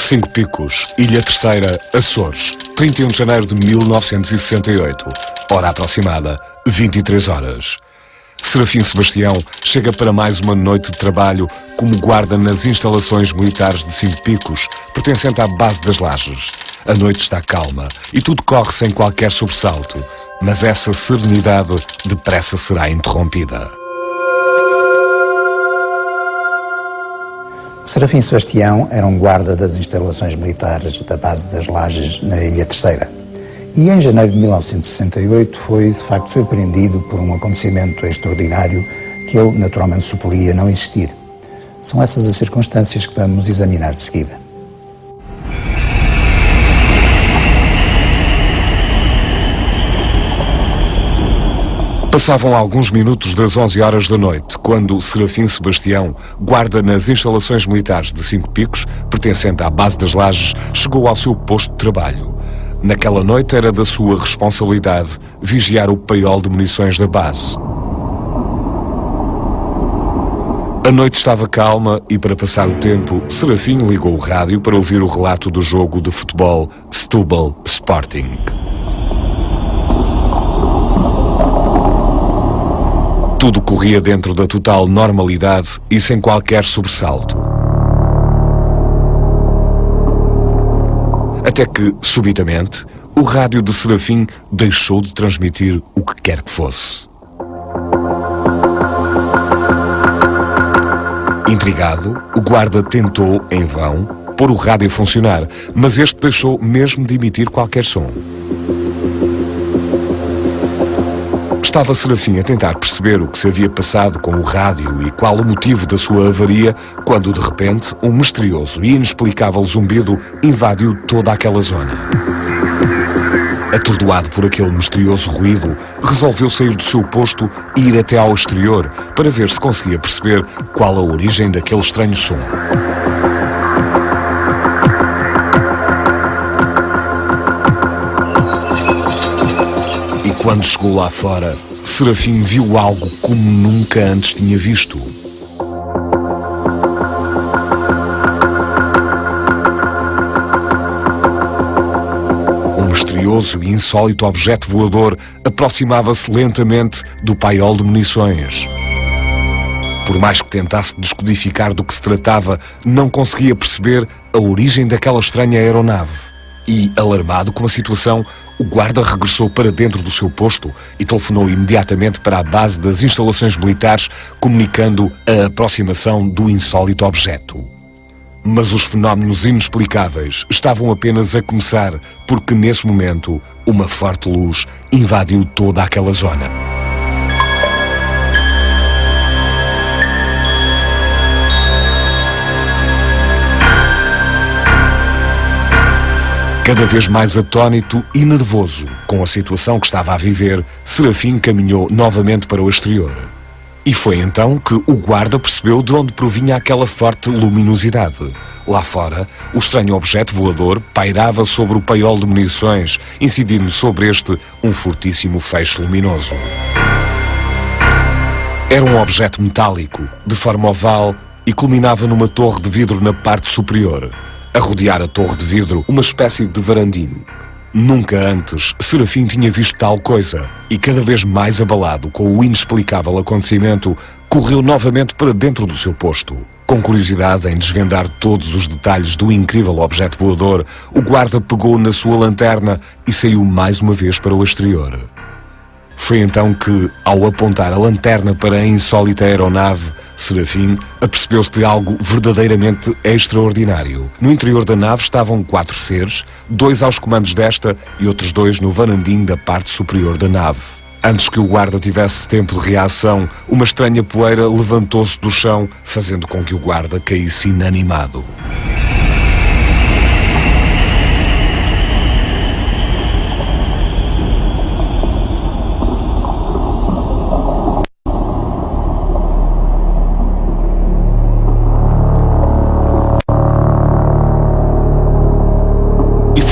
Cinco Picos, Ilha Terceira, Açores, 31 de janeiro de 1968. Hora aproximada, 23 horas. Serafim Sebastião chega para mais uma noite de trabalho como guarda nas instalações militares de Cinco Picos, pertencente à base das Lajes. A noite está calma e tudo corre sem qualquer sobressalto, mas essa serenidade depressa será interrompida. Serafim Sebastião era um guarda das instalações militares da base das Lajes na Ilha Terceira. E em janeiro de 1968 foi de facto surpreendido por um acontecimento extraordinário que ele naturalmente suporia não existir. São essas as circunstâncias que vamos examinar de seguida. Passavam alguns minutos das 11 horas da noite, quando Serafim Sebastião, guarda nas instalações militares de Cinco Picos, pertencente à base das Lajes, chegou ao seu posto de trabalho. Naquela noite era da sua responsabilidade vigiar o paiol de munições da base. A noite estava calma e, para passar o tempo, Serafim ligou o rádio para ouvir o relato do jogo de futebol Setúbal Sporting. Tudo corria dentro da total normalidade e sem qualquer sobressalto. Até que, subitamente, o rádio de Serafim deixou de transmitir o que quer que fosse. Intrigado, o guarda tentou, em vão, pôr o rádio a funcionar, mas este deixou mesmo de emitir qualquer som. Estava Serafim a tentar perceber o que se havia passado com o rádio e qual o motivo da sua avaria, quando de repente um misterioso e inexplicável zumbido invadiu toda aquela zona. Atordoado por aquele misterioso ruído, resolveu sair do seu posto e ir até ao exterior para ver se conseguia perceber qual a origem daquele estranho som. Quando chegou lá fora, Serafim viu algo como nunca antes tinha visto. Um misterioso e insólito objeto voador aproximava-se lentamente do paiol de munições. Por mais que tentasse descodificar do que se tratava, não conseguia perceber a origem daquela estranha aeronave. E, alarmado com a situação, o guarda regressou para dentro do seu posto e telefonou imediatamente para a base das instalações militares, comunicando a aproximação do insólito objeto. Mas os fenómenos inexplicáveis estavam apenas a começar, porque nesse momento uma forte luz invadiu toda aquela zona. Cada vez mais atônito e nervoso com a situação que estava a viver, Serafim caminhou novamente para o exterior. E foi então que o guarda percebeu de onde provinha aquela forte luminosidade. Lá fora, o estranho objeto voador pairava sobre o paiol de munições, incidindo sobre este um fortíssimo feixe luminoso. Era um objeto metálico, de forma oval, e culminava numa torre de vidro na parte superior. A rodear a torre de vidro, uma espécie de varandim. Nunca antes Serafim tinha visto tal coisa e, cada vez mais abalado com o inexplicável acontecimento, correu novamente para dentro do seu posto. Com curiosidade em desvendar todos os detalhes do incrível objeto voador, o guarda pegou na sua lanterna e saiu mais uma vez para o exterior. Foi então que, ao apontar a lanterna para a insólita aeronave, Serafim apercebeu-se de algo verdadeiramente extraordinário. No interior da nave estavam 4 seres, 2 aos comandos desta e outros 2 no varandim da parte superior da nave. Antes que o guarda tivesse tempo de reação, uma estranha poeira levantou-se do chão, fazendo com que o guarda caísse inanimado.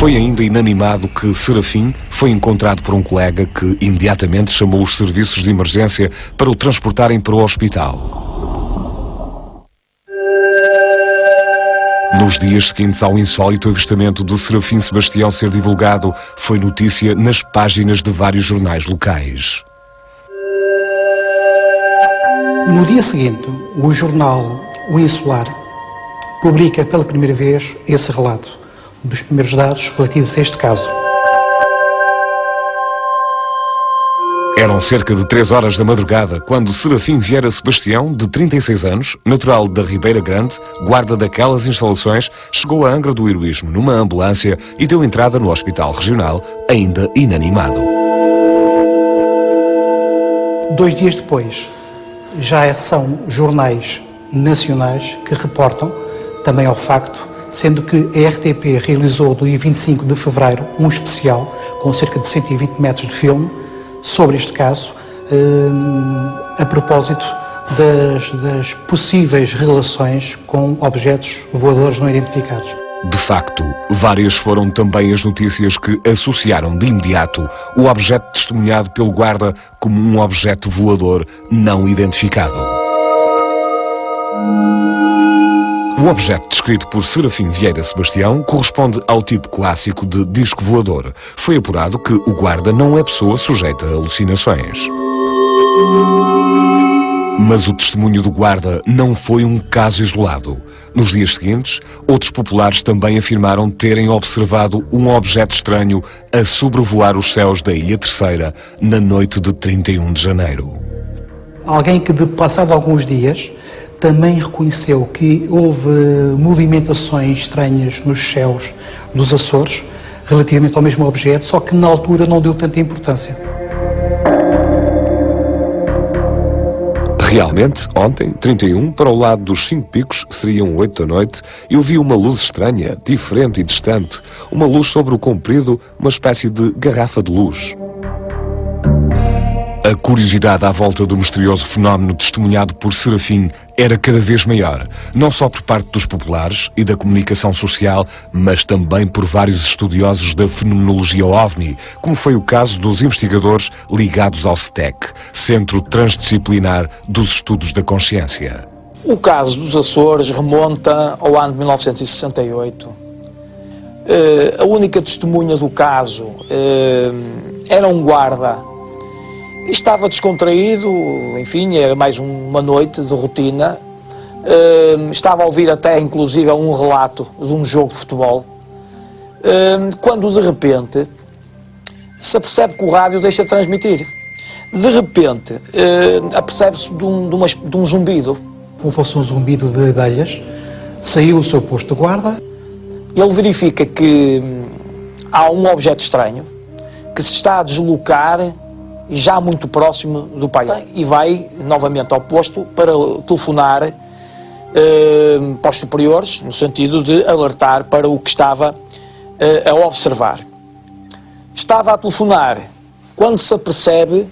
Foi ainda inanimado que Serafim foi encontrado por um colega que imediatamente chamou os serviços de emergência para o transportarem para o hospital. Nos dias seguintes ao insólito avistamento de Serafim Sebastião ser divulgado, foi notícia nas páginas de vários jornais locais. No dia seguinte, o jornal O Insular publica pela primeira vez esse relato dos primeiros dados relativos a este caso. Eram cerca de 3 horas da madrugada quando Serafim Vieira Sebastião, de 36 anos, natural da Ribeira Grande, guarda daquelas instalações, chegou a Angra do Heroísmo numa ambulância e deu entrada no Hospital Regional, ainda inanimado. 2 dias depois, já são jornais nacionais que reportam também ao facto, sendo que a RTP realizou no dia 25 de fevereiro um especial com cerca de 120 metros de filme sobre este caso, a propósito das possíveis relações com objetos voadores não identificados. De facto, várias foram também as notícias que associaram de imediato o objeto testemunhado pelo guarda como um objeto voador não identificado. O objeto descrito por Serafim Vieira Sebastião corresponde ao tipo clássico de disco voador. Foi apurado que o guarda não é pessoa sujeita a alucinações. Mas o testemunho do guarda não foi um caso isolado. Nos dias seguintes, outros populares também afirmaram terem observado um objeto estranho a sobrevoar os céus da Ilha Terceira na noite de 31 de janeiro. Alguém que, passado alguns dias, também reconheceu que houve movimentações estranhas nos céus dos Açores relativamente ao mesmo objeto, só que na altura não deu tanta importância. Realmente, ontem, 31, para o lado dos 5 picos, seriam 8 da noite, eu vi uma luz estranha, diferente e distante. Uma luz sobre o comprido, uma espécie de garrafa de luz. A curiosidade à volta do misterioso fenómeno testemunhado por Serafim era cada vez maior, não só por parte dos populares e da comunicação social, mas também por vários estudiosos da fenomenologia OVNI, como foi o caso dos investigadores ligados ao CTEC, Centro Transdisciplinar dos Estudos da Consciência. O caso dos Açores remonta ao ano de 1968. A única testemunha do caso era um guarda. Estava descontraído, enfim, era mais uma noite de rotina. Estava a ouvir até, inclusive, um relato de um jogo de futebol. Quando, de repente, se apercebe que o rádio deixa de transmitir. De repente, apercebe-se de um zumbido. Como fosse um zumbido de abelhas, saiu do seu posto de guarda. Ele verifica que há um objeto estranho que se está a deslocar já muito próximo do pai, e vai novamente ao posto para telefonar para os superiores, no sentido de alertar para o que estava a observar. Estava a telefonar quando se apercebe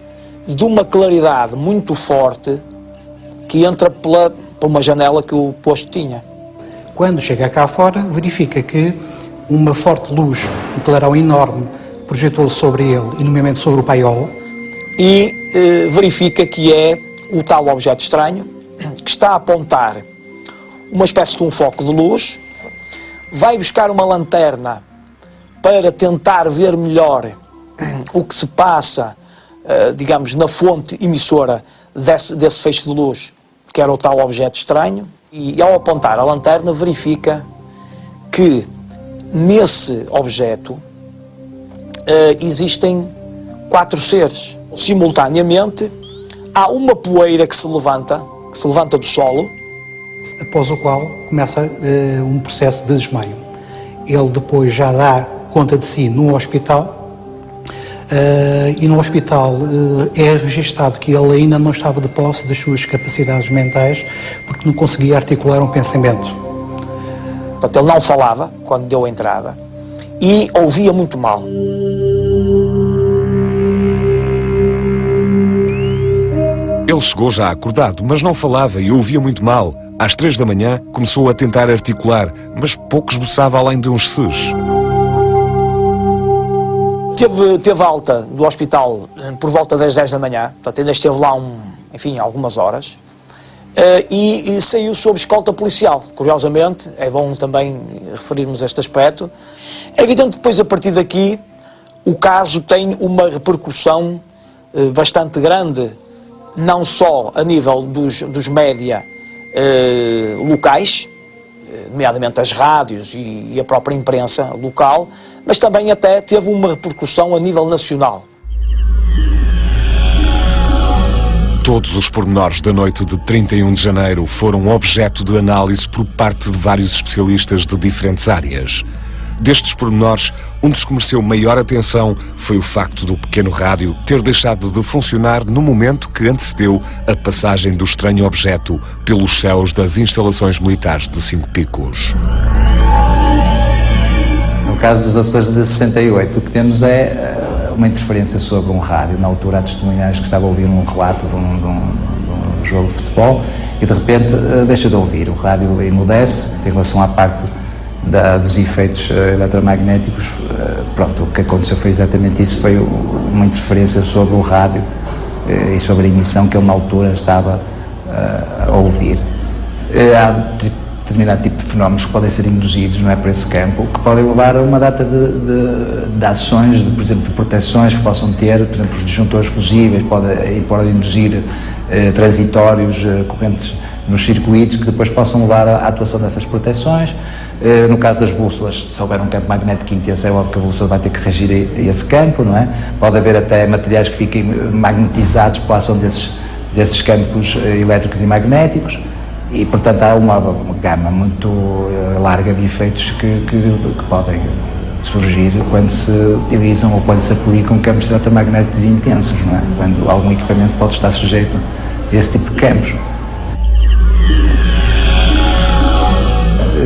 de uma claridade muito forte que entra por uma janela que o posto tinha. Quando chega cá fora, verifica que uma forte luz, um clarão enorme, projetou sobre ele, e nomeadamente sobre o paiol, e verifica que é o tal objeto estranho que está a apontar uma espécie de um foco de luz, vai buscar uma lanterna para tentar ver melhor o que se passa, digamos, na fonte emissora desse feixe de luz, que era o tal objeto estranho, e ao apontar a lanterna verifica que nesse objeto existem 4 seres. Simultaneamente, há uma poeira que se levanta do solo. Após o qual começa um processo de desmaio. Ele depois já dá conta de si no hospital, e no hospital é registado que ele ainda não estava de posse das suas capacidades mentais, porque não conseguia articular um pensamento. Portanto, ele não falava quando deu a entrada e ouvia muito mal. Ele chegou já acordado, mas não falava e ouvia muito mal. Às 3 da manhã, começou a tentar articular, mas pouco esboçava além de uns ses. Teve alta do hospital por volta das 10 da manhã, portanto ainda esteve lá algumas horas. e saiu sob escolta policial. Curiosamente, é bom também referirmos este aspecto. É evidente que depois, a partir daqui, o caso tem uma repercussão bastante grande, não só a nível dos média locais, nomeadamente as rádios e a própria imprensa local, mas também até teve uma repercussão a nível nacional. Todos os pormenores da noite de 31 de janeiro foram objeto de análise por parte de vários especialistas de diferentes áreas. Destes pormenores, um dos que mereceu maior atenção foi o facto do pequeno rádio ter deixado de funcionar no momento que antecedeu a passagem do estranho objeto pelos céus das instalações militares de Cinco Picos. No caso dos Açores de 68, o que temos é uma interferência sobre um rádio. Na altura, há testemunhas que estavam a ouvir um relato de um jogo de futebol e, de repente, deixa de ouvir. O rádio emudece em relação à parte dos efeitos eletromagnéticos. Pronto, o que aconteceu foi exatamente isso, foi uma interferência sobre o rádio e sobre a emissão que ele, na altura, estava a ouvir. Há determinado tipo de fenómenos que podem ser induzidos, não é, por esse campo, que podem levar a uma data de ações, por exemplo, de proteções que possam ter, por exemplo, os disjuntores fusíveis podem induzir transitórios, correntes nos circuitos que depois possam levar à atuação dessas proteções. No caso das bússolas, se houver um campo magnético intenso, é óbvio que a bússola vai ter que reagir a esse campo, não é? Pode haver até materiais que fiquem magnetizados pela ação desses campos elétricos e magnéticos. E, portanto, há uma gama muito larga de efeitos que podem surgir quando se utilizam ou quando se aplicam campos eletromagnéticos intensos, não é? Quando algum equipamento pode estar sujeito a esse tipo de campos.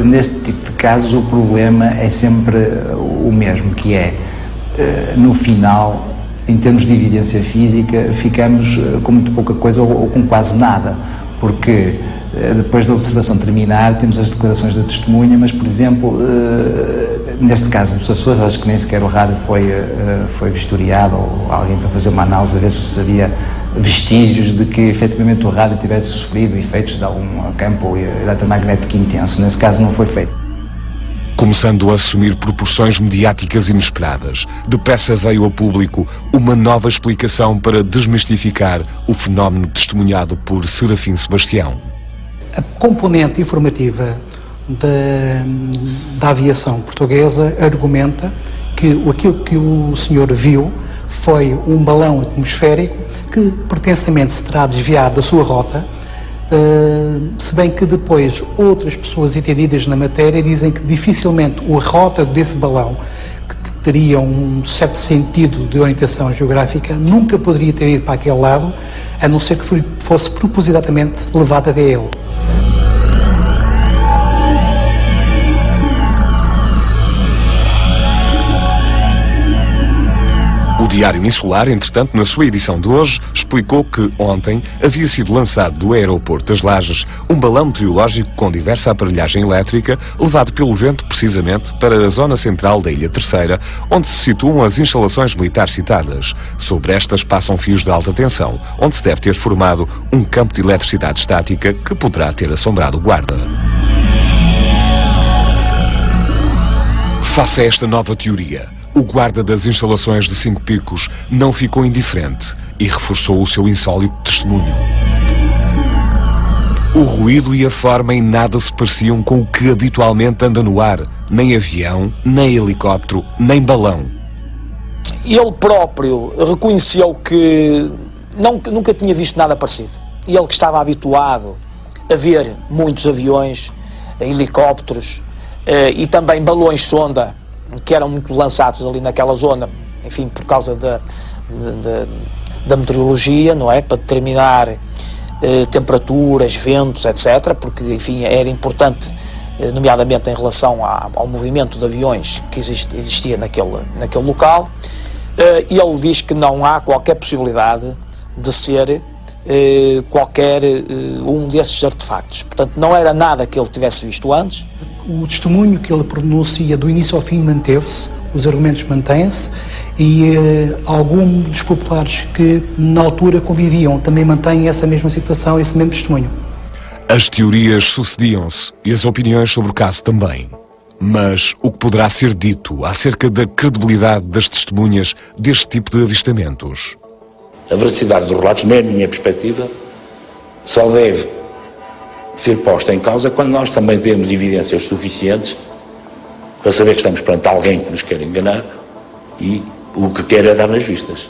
Neste tipo de casos, o problema é sempre o mesmo, que é, no final, em termos de evidência física, ficamos com muito pouca coisa ou com quase nada, porque depois da observação terminar, temos as declarações da testemunha, mas, por exemplo, neste caso dos Açores, acho que nem sequer o rádio foi vistoriado, ou alguém foi fazer uma análise a ver se havia vestígios de que efetivamente o rádio tivesse sofrido efeitos de algum campo eletromagnético intenso. Nesse caso não foi feito. Começando a assumir proporções mediáticas inesperadas, depressa veio a público uma nova explicação para desmistificar o fenómeno testemunhado por Serafim Sebastião. A componente informativa da aviação portuguesa argumenta que aquilo que o senhor viu foi um balão atmosférico que pretensamente se terá desviado da sua rota, se bem que depois outras pessoas entendidas na matéria dizem que dificilmente a rota desse balão, que teria um certo sentido de orientação geográfica, nunca poderia ter ido para aquele lado, a não ser que fosse propositadamente levado até ele. O Diário Insular, entretanto, na sua edição de hoje, explicou que ontem havia sido lançado do aeroporto das Lajes um balão meteorológico com diversa aparelhagem elétrica, levado pelo vento precisamente para a zona central da Ilha Terceira, onde se situam as instalações militares citadas. Sobre estas passam fios de alta tensão, onde se deve ter formado um campo de eletricidade estática que poderá ter assombrado o guarda. Face a esta nova teoria, o guarda das instalações de Cinco Picos não ficou indiferente e reforçou o seu insólito testemunho. O ruído e a forma em nada se pareciam com o que habitualmente anda no ar, nem avião, nem helicóptero, nem balão. Ele próprio reconheceu que nunca tinha visto nada parecido. E ele, que estava habituado a ver muitos aviões, helicópteros e também balões sonda, que eram muito lançados ali naquela zona, enfim, por causa da meteorologia, não é? Para determinar temperaturas, ventos, etc., porque, enfim, era importante, nomeadamente em relação ao movimento de aviões que existia naquele local. Ele diz que não há qualquer possibilidade de ser qualquer um desses artefactos. Portanto, não era nada que ele tivesse visto antes. O testemunho que ele pronuncia do início ao fim manteve-se, os argumentos mantêm-se e alguns dos populares que na altura conviviam também mantêm essa mesma situação, esse mesmo testemunho. As teorias sucediam-se e as opiniões sobre o caso também. Mas o que poderá ser dito acerca da credibilidade das testemunhas deste tipo de avistamentos? A veracidade dos relatos, na minha perspectiva, só deve ser posta em causa quando nós também temos evidências suficientes para saber que estamos perante alguém que nos quer enganar e o que quer é dar nas vistas.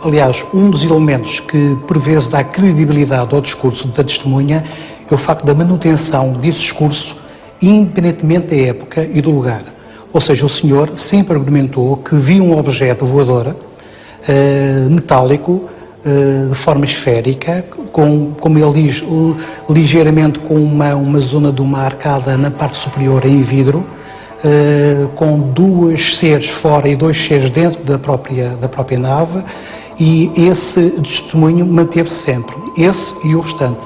Aliás, um dos elementos que por vezes dá credibilidade ao discurso da testemunha é o facto da manutenção desse discurso independentemente da época e do lugar. Ou seja, o senhor sempre argumentou que viu um objeto voador metálico de forma esférica, como ele diz, ligeiramente com uma zona de uma arcada na parte superior em vidro, com 2 seres fora e 2 seres dentro da própria nave, e esse testemunho manteve-se sempre, esse e o restante.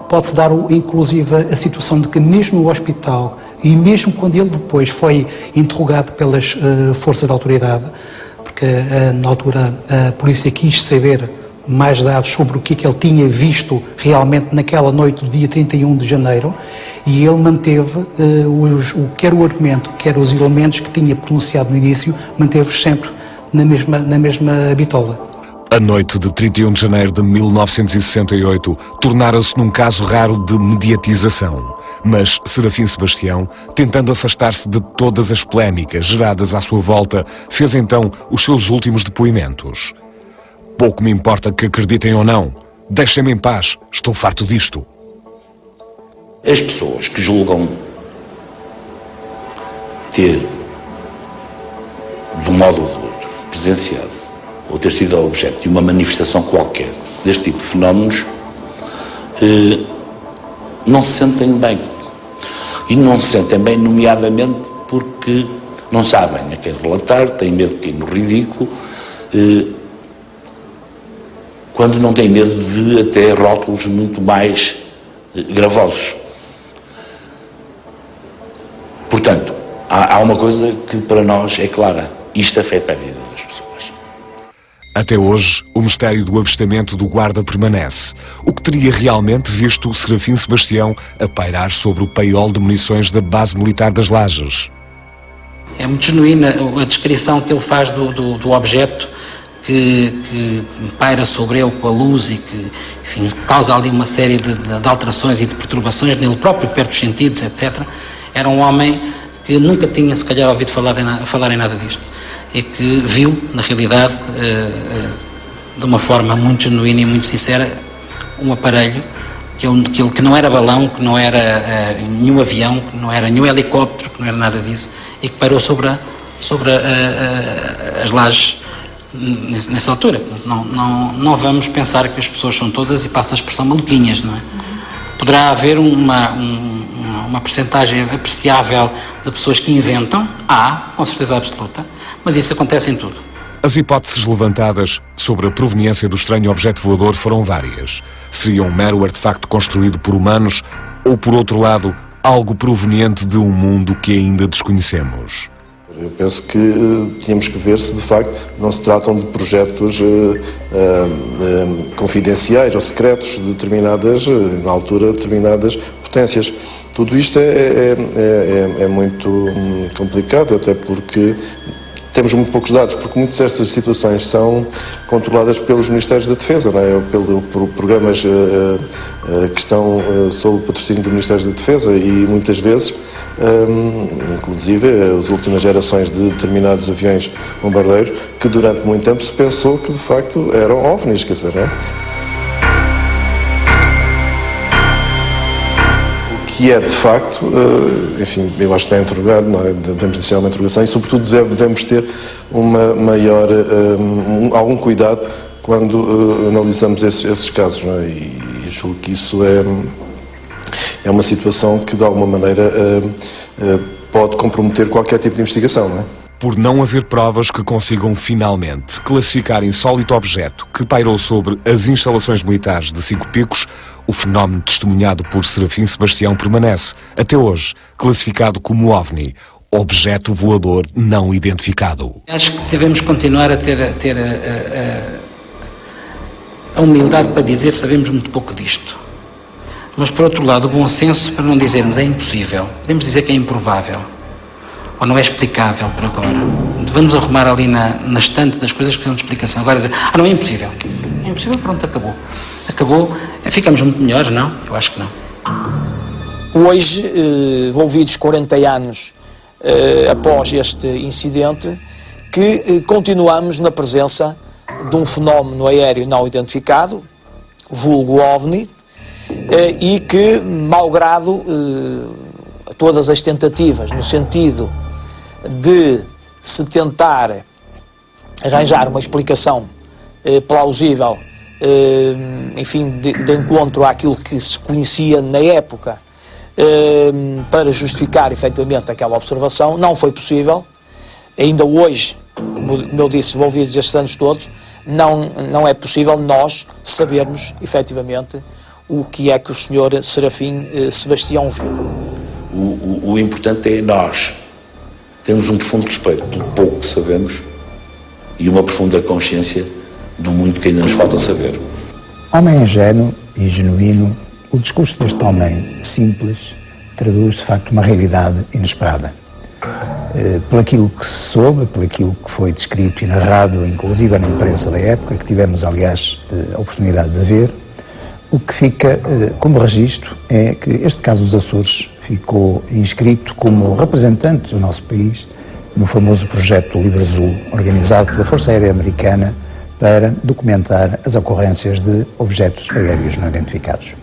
Pode-se dar, inclusive, a situação de que mesmo no hospital, e mesmo quando ele depois foi interrogado pelas forças de autoridade, porque na altura a polícia quis saber mais dados sobre o que é que ele tinha visto realmente naquela noite do dia 31 de janeiro, e ele manteve, quer o argumento, quer os elementos que tinha pronunciado no início, manteve-os sempre na mesma bitola. A noite de 31 de janeiro de 1968 tornara-se num caso raro de mediatização, mas Serafim Sebastião, tentando afastar-se de todas as polémicas geradas à sua volta, fez então os seus últimos depoimentos. Pouco me importa que acreditem ou não, deixem-me em paz, estou farto disto. As pessoas que julgam ter, de um modo ou do outro, presenciado ou ter sido objeto de uma manifestação qualquer deste tipo de fenómenos, não se sentem bem. E não se sentem bem, nomeadamente, porque não sabem a quem relatar, têm medo de cair no ridículo, quando não têm medo de até rótulos muito mais gravosos. Portanto, há uma coisa que para nós é clara: isto afeta a vida das pessoas. Até hoje, o mistério do avistamento do guarda permanece. O que teria realmente visto o Serafim Sebastião a pairar sobre o paiol de munições da base militar das Lajes? É muito genuína a descrição que ele faz do objeto que paira sobre ele com a luz e que, enfim, causa ali uma série de alterações e de perturbações nele próprio, perto dos sentidos, etc. Era um homem que nunca tinha, se calhar, ouvido falar em nada disto, e que viu, na realidade, de uma forma muito genuína e muito sincera, um aparelho que não era balão, que não era nenhum avião, que não era nenhum helicóptero, que não era nada disso, e que pairou sobre as lajes nessa altura. Não vamos pensar que as pessoas são todas, e passa a expressão, maluquinhas, não é? Poderá haver uma percentagem apreciável de pessoas que inventam, com certeza absoluta, mas isso acontece em tudo. As hipóteses levantadas sobre a proveniência do estranho objeto voador foram várias. Seria um mero artefacto construído por humanos ou, por outro lado, algo proveniente de um mundo que ainda desconhecemos? Eu penso que tínhamos que ver se de facto não se tratam de projetos confidenciais ou secretos de determinadas, na altura, determinadas potências. Tudo isto é muito complicado, até porque temos muito poucos dados, porque muitas destas situações são controladas pelos Ministérios da Defesa, não é? Por programas que estão sob o patrocínio do Ministério da Defesa, e muitas vezes, inclusive as últimas gerações de determinados aviões bombardeiros, que durante muito tempo se pensou que de facto eram OVNIs, quer dizer, não é? Que é, de facto, enfim, eu acho que está interrogado, não é? Devemos iniciar uma interrogação e, sobretudo, devemos ter uma maior, algum cuidado quando analisamos esses casos, não é? E julgo que isso é uma situação que, de alguma maneira, pode comprometer qualquer tipo de investigação, não é? Por não haver provas que consigam finalmente classificar insólito objeto que pairou sobre as instalações militares de Cinco Picos, o fenómeno testemunhado por Serafim Sebastião permanece, até hoje, classificado como OVNI, objeto voador não identificado. Acho que devemos continuar a ter a humildade para dizer que sabemos muito pouco disto. Mas, por outro lado, o bom senso, para não dizermos é impossível, podemos dizer que é improvável, ou não é explicável por agora. Vamos arrumar ali na estante das coisas que precisam de explicação. Agora dizer, não é impossível. É impossível, pronto, acabou. Acabou, ficamos muito melhores, não? Eu acho que não. Hoje, envolvidos 40 anos após este incidente, que continuamos na presença de um fenómeno aéreo não identificado, vulgo OVNI, e que, malgrado todas as tentativas no sentido de se tentar arranjar uma explicação plausível, enfim, de encontro àquilo que se conhecia na época, para justificar efetivamente aquela observação, não foi possível. Ainda hoje, como eu disse, envolvidos estes anos todos, não é possível nós sabermos efetivamente o que é que o Sr. Serafim Sebastião viu. O importante é nós termos um profundo respeito pelo pouco que sabemos e uma profunda consciência do muito que ainda nos falta saber. Homem ingênuo e genuíno, o discurso deste homem simples traduz de facto uma realidade inesperada. Por aquilo que se soube, por aquilo que foi descrito e narrado, inclusive na imprensa da época, que tivemos aliás a oportunidade de ver, o que fica como registro é que este caso dos Açores ficou inscrito como representante do nosso país no famoso projeto Livre Azul, organizado pela Força Aérea Americana para documentar as ocorrências de objetos aéreos não identificados.